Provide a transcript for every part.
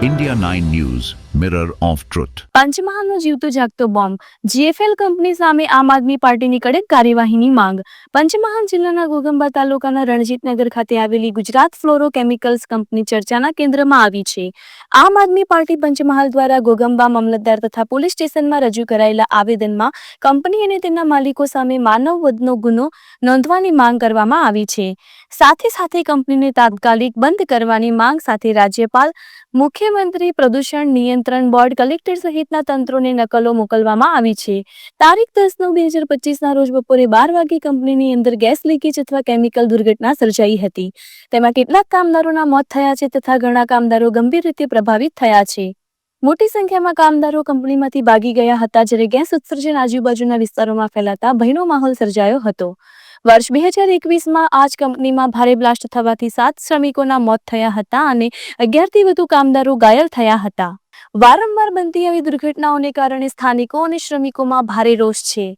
India 9 News, Mirror of Truth. પંચમહાલનો જીવતો જાગતો bomb GFL company સામે આમ આદમી પાર્ટીની કડક કાર્યવાહીની માંગ. પંચમહાલ જિલ્લાના ઘોઘંબા તાલુકાના રણજીતનગર ખાતે આવેલી ગુજરાત ફ્લોરો કેમિકલ્સ કંપની ચર્ચાના કેન્દ્રમાં આવી છે. આમ આદમી પાર્ટી પંચમહાલ દ્વારા ઘોઘંબા મામલતદાર તથા પોલીસ સ્ટેશનમાં રજૂ કરાયેલા આવેદનમાં કંપની અને તેના માલિકો સામે માનવ વધનો ગુનો નોંધવાની માંગ કરવામાં આવી છે. સાથે સાથે કંપનીને તાત્કાલિક બંધ કરવાની માંગ સાથે રાજ્યપાલ, મુખ્યમંત્રી, પ્રદૂષણ નિયંત્રણ બોર્ડ, કલેક્ટર સહિતના તંત્રોને નકલો મોકલવામાં આવી છે. તારીખ 10/9/2025ના રોજ બપોરે 12 વાગે કંપનીની અંદર ગેસ લીકેજ અથવા કેમિકલ દુર્ઘટના સર્જાઈ હતી. તેમાં કેટલાક કામદારોના મોત થયા છે તથા ઘણા કામદારો ગંભીર રીતે પ્રભાવિત થયા છે. મોટી સંખ્યામાં કામદારો કંપનીમાંથી ભાગી ગયા હતા, જ્યારે ગેસ ઉત્સર્જન આજુબાજુના વિસ્તારોમાં ફેલાતા ભયનો માહોલ સર્જાયો હતો. વર્ષ 2021માં આ જ કંપનીમાં ભારે બ્લાસ્ટ થવાથી 7 શ્રમિકોના મોત થયા હતા અને 11થી વધુ કામદારો ઘાયલ થયા હતા. વારંવાર બનતી આવી દુર્ઘટનાઓને કારણે સ્થાનિકો અને શ્રમિકોમાં ભારે રોષ છે.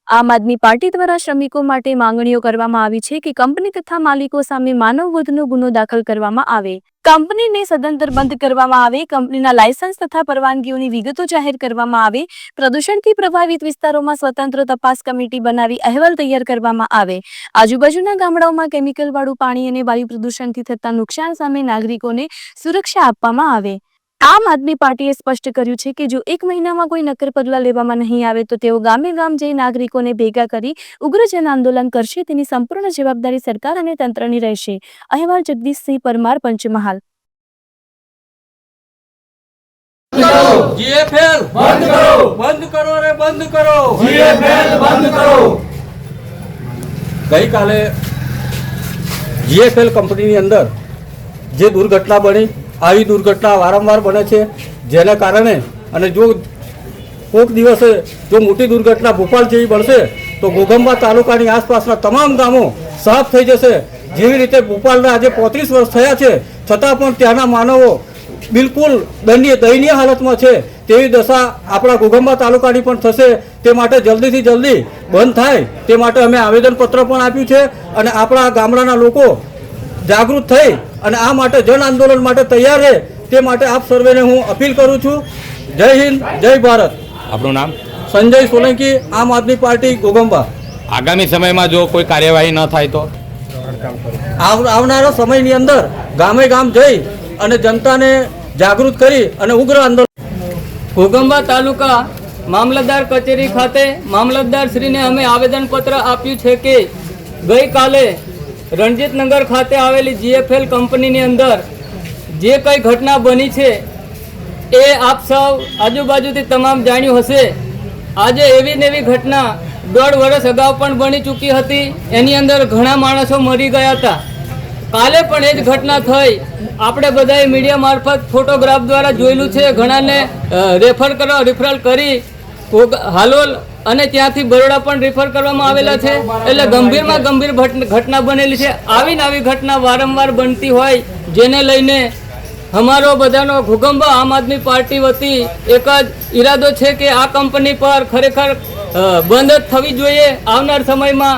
આમ આદમી પાર્ટી દ્વારા શ્રમિકો માટે માંગણીઓ કરવામાં આવી છે કે કંપની તથા માલિકો સામે માનવ વધનો ગુનો દાખલ કરવામાં આવે, કંપનીને સદંતર બંધ કરવામાં આવે, કંપનીના લાયસન્સ તથા પરવાનગીઓની વિગતો જાહેર કરવામાં આવે, પ્રદૂષણથી પ્રભાવિત વિસ્તારોમાં સ્વતંત્ર તપાસ કમિટી બનાવી અહેવાલ તૈયાર કરવામાં આવે, આજુબાજુના ગામડાઓમાં કેમિકલવાળું પાણી અને વાયુ પ્રદૂષણથી થતા નુકસાન સામે નાગરિકોને સુરક્ષા આપવામાં આવે. આમ આદમી પાર્ટીએ સ્પષ્ટ કર્યું છે કે જો 1 મહિનામાં કોઈ નક્કર પગલાં લેવામાં નહીં આવે તો તેઓ ગામે ગામ જઈ નાગરિકોને ભેગા કરી ઉગ્ર જન આંદોલન કરશે. તેની સંપૂર્ણ જવાબદારી સરકાર અને તંત્રની રહેશે. અહેવાલ જગદીશસિંહ પરમાર, પંચમહાલ. જીએફએલ બંધ કરો, બંધ કરો રે બંધ કરો, જીએફએલ બંધ કરો. ગઈકાલે જીએફએલ કંપનીની અંદર જે દુર્ઘટના બની, આવી દુર્ઘટના વારંવાર બને છે, જેના કારણે અને જો કોઈક દિવસે જો મોટી દુર્ઘટના ભોપાલ જેવી બનશે તો ઘોઘંબા તાલુકાની આસપાસના તમામ ગામો સાફ થઈ જશે. જેવી રીતે ભોપાલના આજે 35 વર્ષ થયા છે છતાં પણ ત્યાંના માનવો બિલકુલ દયનીય હાલતમાં છે. તેવી દશા આપણા ઘોઘંબા તાલુકાની પણ થશે. તે માટે જલ્દીથી જલ્દી બંધ થાય તે માટે અમે આવેદનપત્ર પણ આપ્યું છે અને આપણા ગામડાના લોકો જાગૃત થઈ અને આ માટે જન આંદોલન માટે તૈયાર રહે તે માટે આપ સર્વેને હું અપીલ કરું છું. જય હિન્દ, જય ભારત. આપણું નામ? સંજય સોલંકી, આમ આદમી પાર્ટી, ઘોઘંબા. આગામી સમયમાં જો કોઈ કાર્યવાહી ન થાય તો આવનારા સમયની અંદર ગામે ગામ જઈ અને જનતાને જાગૃત કરી અને ઉગ્ર આંદોલન. ઘોઘંબા તાલુકા મામલતદાર કચેરી ખાતે મામલતદારશ્રીને અમે આવેદનપત્ર આપ્યું છે કે ગઈકાલે રણજીતનગર ખાતે આવેલી જીએફએલ કંપનીની અંદર જે કંઈ ઘટના બની છે એ આપ સૌ આજુબાજુથી તમામ જાણ્યું હશે. આજે એવી ને એવી ઘટના 1.5 વર્ષ અગાઉ પણ બની ચૂકી હતી. એની અંદર ઘણા માણસો મરી ગયા હતા. કાલે પણ એ જ ઘટના થઈ. આપણે બધાએ મીડિયા મારફત ફોટોગ્રાફ દ્વારા જોયેલું છે. ઘણાને રિફરલ કરી હાલોલ અને ત્યાંથી બરોડા પણ રિફર કરવામાં આવેલા છે. એટલે ગંભીરમાં ગંભીર ઘટના બનેલી છે. આવીને આવી ઘટના વારંવાર બનતી હોય, જેને લઈને અમારો બધાનો ઘોઘંબા આમ આદમી પાર્ટી વતી એક જ ઈરાદો છે કે આ કંપની પર ખરેખર બંધ જ થવી જોઈએ. આવનાર સમયમાં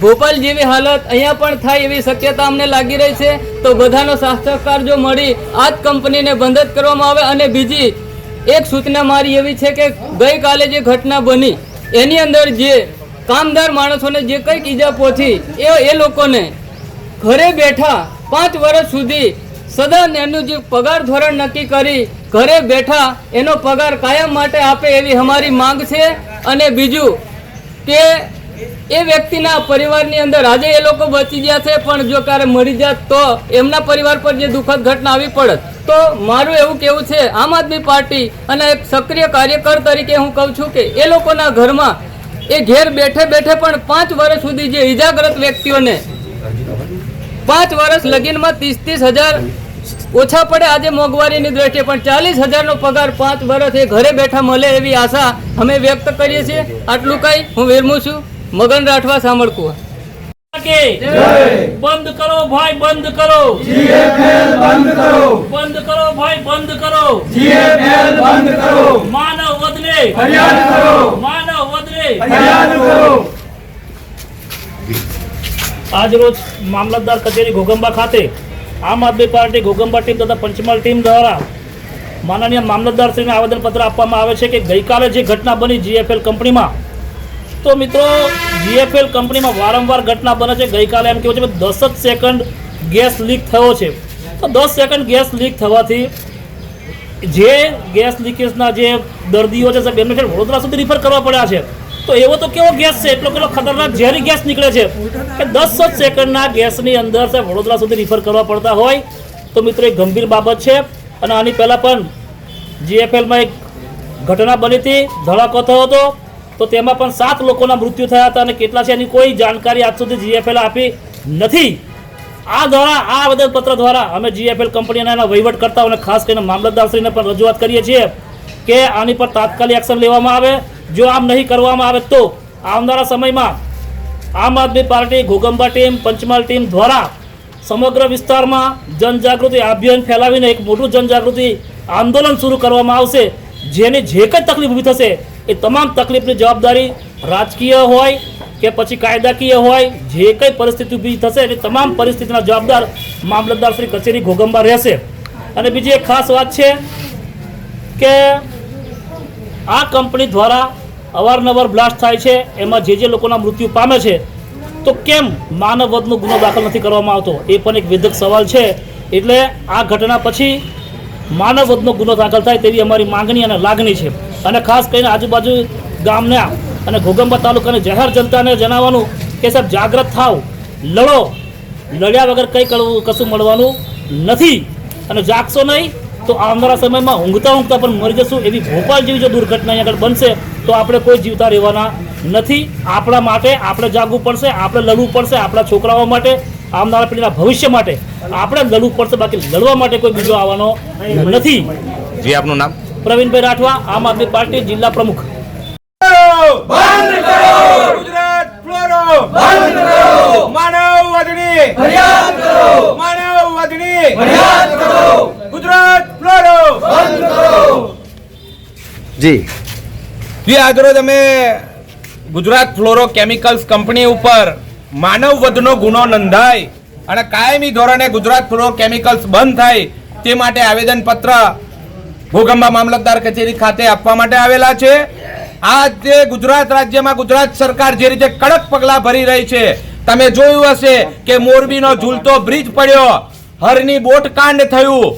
ભોપાલ જેવી હાલત અહીંયા પણ થાય એવી શક્યતા અમને લાગી રહી છે. તો બધાનો સહકાર જો મળી આ જ કંપનીને બંધ જ કરવામાં આવે. અને બીજી એક સૂચના મારી એવી છે કે ગઈકાલે જે ઘટના બની એની અંદર જે કામદાર માણસોને જે કંઈક ઈજા પહોંચી એ લોકોને ઘરે બેઠા 5 વર્ષ સુધી સદન એનું જે પગાર ધોરણ નક્કી કરી ઘરે બેઠા એનો પગાર કાયમ માટે આપે એવી અમારી માંગ છે. અને બીજું કે એ વ્યક્તિના પરિવારની અંદર આજે એ લોકો બચી ગયા છે, પણ જો ક્યારે મરી જાત તો એમના પરિવાર પર જે દુઃખદ ઘટના આવી પડત. તો મારું એવું કહેવું છે આમ આદમી પાર્ટી અને એક સક્રિય કાર્યકર તરીકે હું કહું છું કે એ લોકોના ઘરમાં એ ઘેર બેઠે બેઠે પણ 5 વર્ષ સુધી જે ઇજાગ્રસ્ત વ્યક્તિઓને 5 વર્ષ લગીનમાં 30,000 ઓછા પડે આજે મોંઘવારીની દ્રષ્ટિએ, પણ 40,000નો પગાર 5 વર્ષ એ ઘરે બેઠા મળે એવી આશા અમે વ્યક્ત કરીએ છીએ. આટલું કઈ હું વિરમું છું. મગન રાઠવા, સામળકુવા. બંધ કરો ભાઈ, બંધ કરો, જીએફએલ બંધ કરો, બંધ કરો ભાઈ, બંધ કરો, જીએફએલ બંધ કરો, માનવ વધને ફરિયાદ કરો, માનવ વધને ફરિયાદ કરો. આજ રોજ મામલતદાર કચેરી ઘોઘંબા ખાતે આમ આદમી પાર્ટી ઘોઘંબા ટીમ તથા પંચમહાલ ટીમ દ્વારા માનનીય મામલતદારશ્રીને આવેદનપત્ર આપવામાં આવે છે કે ગઈકાલે જે ઘટના બની GFL કંપનીમાં, તો મિત્રો GFL કંપનીમાં વારંવાર ઘટના બને છે. ગઈકાલે એમ કહેવું છે કે 10 જ સેકન્ડ ગેસ લીક થયો છે. તો 10 સેકન્ડ ગેસ લીક થવાથી જે ગેસ લીકેજના જે દર્દીઓ છે સાહેબ એમને વડોદરા સુધી રિફર કરવા પડ્યા છે. તો એવો તો કેવો ગેસ છે, એટલો કેટલો ખતરનાક ઝેરી ગેસ નીકળે છે કે 10 જ સેકન્ડના ગેસની અંદર સાહેબ વડોદરા સુધી રિફર કરવા પડતા હોય. તો મિત્રો એક ગંભીર બાબત છે. અને આની પહેલાં પણ GFLમાં એક ઘટના બની હતી, ધડાકો થયો હતો. તો તેમાં પણ 7 લોકોના મૃત્યુ થયા હતા અને કેટલા છે એની કોઈ જાણકારી આજ સુધી GFL આપી નથી. આ આવેદનપત્ર દ્વારા અમે GFL કંપનીના એના વહીવટકર્તાઓને ખાસ કરીને મામલતદારશ્રીને પણ રજૂઆત કરીએ છીએ કે આની પર તાત્કાલિક એક્શન લેવામાં આવે. જો આમ નહીં કરવામાં આવે તો આવનારા સમયમાં આમ આદમી પાર્ટી, ઘોગંબા ટીમ, પંચમહાલ ટીમ દ્વારા સમગ્ર વિસ્તારમાં જનજાગૃતિ અભિયાન ફેલાવીને એક મોટું જનજાગૃતિ આંદોલન શરૂ કરવામાં આવશે. જેની જે કંઈ તકલીફ ઊભી થશે એ તમામ તકલીફની જવાબદારી રાજકીય હોય કે પછી કાયદાકીય હોય, જે કંઈ પરિસ્થિતિ ઊભી થશે એની તમામ પરિસ્થિતિના જવાબદાર મામલતદાર શ્રી કચેરી ઘોગંબા રહેશે. અને બીજી એક ખાસ વાત છે કે આ કંપની દ્વારા અવારનવાર બ્લાસ્ટ થાય છે, એમાં જે લોકોના મૃત્યુ પામે છે, તો કેમ માનવ વધનો ગુનો દાખલ નથી કરવામાં આવતો? એ પણ એક વેધક સવાલ છે. એટલે આ ઘટના પછી માનવ વધનો ગુનો દાખલ થાય તેવી અમારી માંગણી અને લાગણી છે. અને ખાસ કરીને આજુબાજુ ગામના અને ઘોગંબા તાલુકાની જાહેર જનતાને જણાવવાનું કે સાહેબ જાગૃત થાવ, લડો. લડ્યા વગર કંઈ કશું મળવાનું નથી. અને જાગશો નહીં તો આવનારા સમયમાં ઊંઘતા પણ મરી જશું. એવી ભોપાલ જેવી જો દુર્ઘટના અહીં આગળ બનશે તો આપણે કોઈ જીવતા રહેવાના નથી. આપણા માટે આપણે જાગવું પડશે, આપણે લડવું પડશે. આપણા છોકરાઓ માટે, આવનારા પેઢીના ભવિષ્ય માટે આપણે લડવું પડશે. બાકી લડવા માટે કોઈ બીજો આવવાનો નથી. જી, આપનું નામ? પ્રવીણભાઈ રાઠવા, આમ આદમી પાર્ટી જિલ્લા પ્રમુખ. બંધ કરો ગુજરાત ફ્લોરો, બંધ કરો માનવવાદની ફરિયાદ કરો, માનવવાદની ફરિયાદ કરો, ગુજરાત ફ્લોરો બંધ કરો. જી આજરોજ અમે ગુજરાત ફ્લોરો કેમિકલ્સ કંપની ઉપર માનવ વધનો ગુનો નોંધાય અને કાયમી ધોરણે ગુજરાત ફ્લોરો કેમિકલ્સ બંધ થાય તે માટે આવેદનપત્ર ઘોગંબા મામલતદાર કચેરી ખાતે આપવા માટે આવેલા છે. આજે ગુજરાત રાજ્યમાં ગુજરાત સરકાર જે રીતે કડક પગલાં ભરી રહી છે, તમે જોયું હશે કે મોરબીનો ઝૂલતો બ્રિજ પડ્યો, હરની બોટ કાંડ થયું,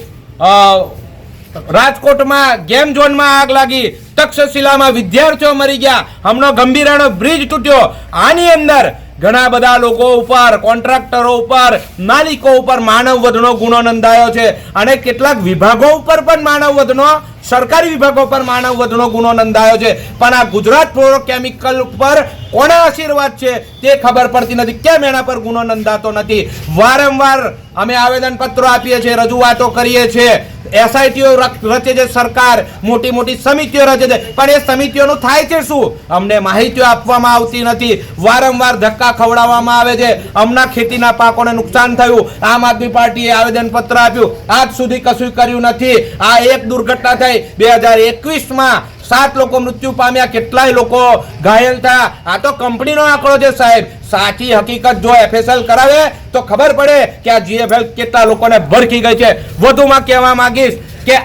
રાજકોટમાં ગેમ ઝોનમાં આગ લાગી, તક્ષશિલામાં વિદ્યાર્થીઓ મરી ગયા, હમણાં ગંભીરાનો બ્રિજ તૂટ્યો. આની અંદર ઘણા બધા લોકો ઉપર, કોન્ટ્રાક્ટરો ઉપર, માલિકો ઉપર માનવ વધનો ગુનો નોંધાયો છે. અને કેટલાક વિભાગો ઉપર પણ માનવ વધનો, સરકારી વિભાગો પર માનવ વધનો ગુનો નોંધાયો છે. પણ આ ગુજરાત ફ્લોરો કેમિકલ ઉપર કોના આશીર્વાદ છે તે ખબર પડતી નથી. કેમ એના પર ગુનો નોંધાતો નથી? વારંવાર અમે આવેદનપત્રો આપીએ છીએ, રજૂઆતો કરીએ છીએ. SITઓ રચે છે સરકાર, મોટી મોટી સમિતિઓ રચે છે, પણ એ સમિતિઓનું થાય છે શું? અમને માહિતીઓ આપવામાં આવતી નથી. વારંવાર ધક્કા ખવડાવવામાં આવે છે. હમણાં ખેતીના પાકોને નુકસાન થયું, આમ આદમી પાર્ટીએ આવેદનપત્ર આપ્યું, આજ સુધી કશું કર્યું નથી. આ એક દુર્ઘટના થઈ 2021માં, 7 લોકો મૃત્યુ પામ્યા, કેટલાય લોકો ઘાયલ થયા. આ તો કંપનીનો આંકડો છે સાહેબ. સાચી હકીકત જો FSL કરાવે તો ખબર પડે કે આ GFL કેટલા લોકોને ભરખી ગઈ છે. વધુમાં કહેવા માંગીશ કે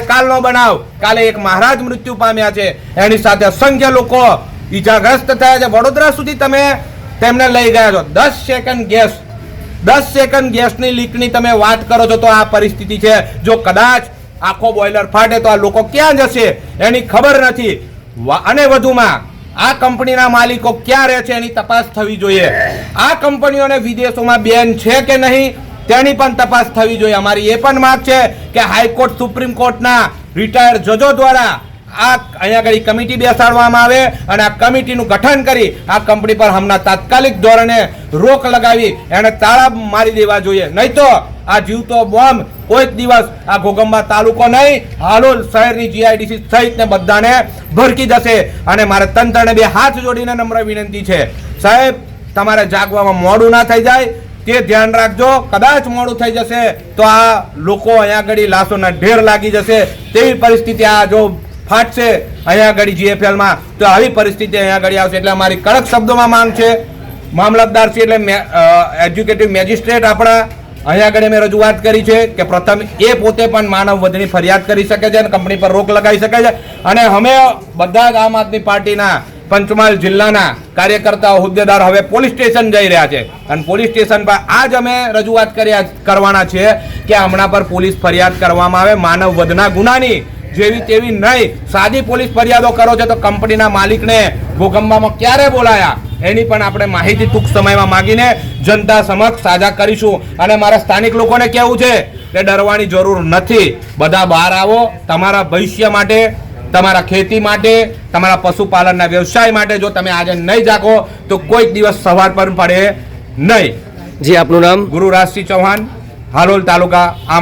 કાલનો બનાવ, કાલે એક મહારાજ મૃત્યુ પામ્યા છે, એની સાથે અસંખ્ય લોકો ઈજાગ્રસ્ત થયા છે. વડોદરા સુધી તમે તેમને લઈ ગયા છો. 10 સેકન્ડ ગેસની લીકની તમે વાત કરો છો તો આ પરિસ્થિતિ છે. જો કદાચ આખો બોઇલર ફાટે તો આ લોકો ક્યાં જશે એની ખબર નથી. અને વધુમાં આ કંપનીના માલિકો ક્યાં રહે છે એની તપાસ થવી જોઈએ. આ કંપનીઓને વિદેશોમાં બેન છે કે નહીં તેની પણ તપાસ થવી જોઈએ. અમારી એ પણ માંગ છે કે હાઈકોર્ટ, સુપ્રીમ કોર્ટના રિટાયર્ડ જજો દ્વારા આ અહીંયા આગળ કમિટી બેસાડવામાં આવે અને આ કમિટીનું ગઠન કરી આ કંપની પર હમણાં તાત્કાલિક ધોરણે રોક લગાવી એને તાળા મારી દેવા જોઈએ. નહીં તો આ જીવતો બોમ્બ કોઈક દિવસ આ ઘોગંબા તાલુકો નહીં, હાલોલ શહેરની GIDC સહિતને બધાને ભરકી જશે. અને મારે તંત્રને બે હાથ જોડીને નમ્ર વિનંતી છે, સાહેબ તમારે જાગવામાં મોડું ના થઈ જાય તે ધ્યાન રાખજો. કદાચ મોડું થઈ જશે તો આ લોકો અહીંયા આગળ લાશોના ઢેર લાગી જશે. તેવી પરિસ્થિતિ આ જો ફાટશે અહીંયા આગળ GFLમાં તો આવી પરિસ્થિતિ અહીંયા આગળ આવશે. એટલે અમારી કડક શબ્દોમાં માંગ છે, મામલતદાર શ્રી એટલે એજ્યુકેટિવ મેજિસ્ટ્રેટ આપણા અહીંયા આગળ મેં રજૂઆત કરી છે કે પ્રથમ એ પોતે પણ માનવ વધની ફરિયાદ કરી શકે છે અને કંપની પર રોક લગાવી શકે છે. અને અમે બધા જ આમ આદમી પાર્ટીના પંચમહાલ જિલ્લાના કાર્યકર્તાઓ હોદ્દેદારો હવે પોલીસ સ્ટેશન જઈ રહ્યા છે અને પોલીસ સ્ટેશન પર આજ અમે રજૂઆત કરવાના છે કે હમણાં પર પોલીસ ફરિયાદ કરવામાં આવે માનવ વધના ગુનાની, જેવી તેવી નહીં. સાદી પોલીસ ફરિયાદો કરો છો તો કંપનીના માલિકને ભૂકંપમાં ક્યારે બોલાયા એની પણ આપણે માહિતી ટૂંક સમયમાં માગીને જનતા સમક્ષ સાજા કરીશું. અને મારા સ્થાનિક લોકોને કહેવું છે કે ડરવાની જરૂર નથી. બધા બહાર આવો, તમારા ભવિષ્ય માટે, તમારા ખેતી માટે, તમારા પશુપાલનના વ્યવસાય માટે જો તમે આજે નહીં જાગો તો કોઈક દિવસ સવાર પર પડે નહીં. જી, આપનું નામ? ગુરુરાજસિંહ ચૌહાણ, હાલોલ તાલુકા.